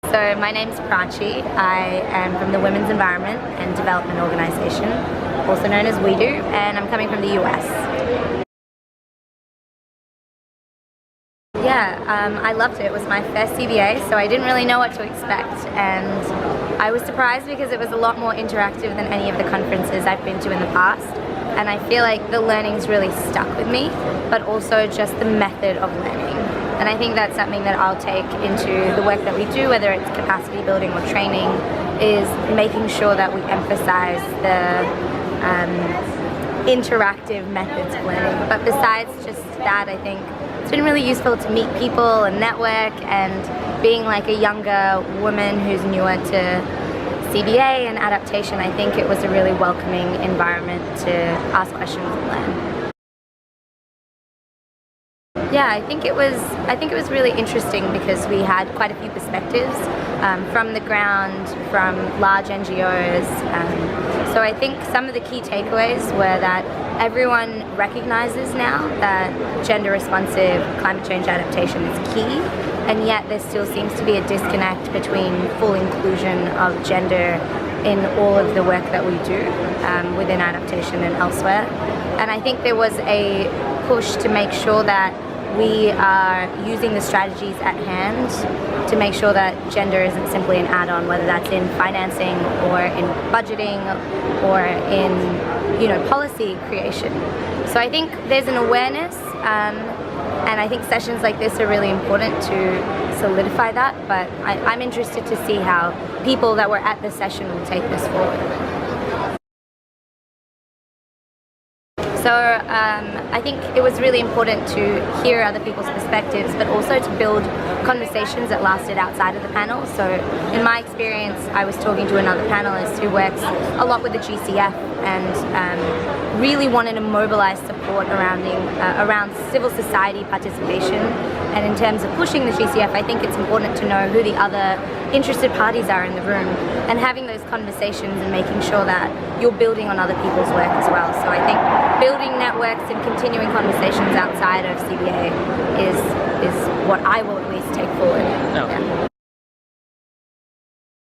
So my name's Prachi. I am from the Women's Environment and Development Organization, also known as WeDo, and I'm coming from the US. Yeah, I loved it. It was my first CBA, so I didn't really know what to expect, and I was surprised because it was a lot more interactive than any of the conferences I've been to in the past, and I feel like the learning's really stuck with me, but also just the method of learning. And I think that's something that I'll take into the work that we do, whether it's capacity building or training, is making sure that we emphasize the interactive methods of learning. But besides just that, I think it's been really useful to meet people and network, and being like a younger woman who's newer to CBA and adaptation, I think it was a really welcoming environment to ask questions and learn. Yeah, I think it was really interesting because we had quite a few perspectives from the ground, from large NGOs. So I think some of the key takeaways were that everyone recognizes now that gender responsive climate change adaptation is key, and yet there still seems to be a disconnect between full inclusion of gender in all of the work that we do within adaptation and elsewhere. And I think there was a push to make sure that we are using the strategies at hand to make sure that gender isn't simply an add-on, whether that's in financing or in budgeting or in policy creation. So I think there's an awareness, and I think sessions like this are really important to solidify that, but I'm interested to see how people that were at the session will take this forward. So I think it was really important to hear other people's perspectives, but also to build conversations that lasted outside of the panel. So in my experience, I was talking to another panelist who works a lot with the GCF and really wanted to mobilize support around civil society participation. And in terms of pushing the GCF, I think it's important to know who the other interested parties are in the room, and having those conversations and making sure that you're building on other people's work as well. So I think building networks and continuing conversations outside of CBA is what I will at least take forward. Okay. Yeah.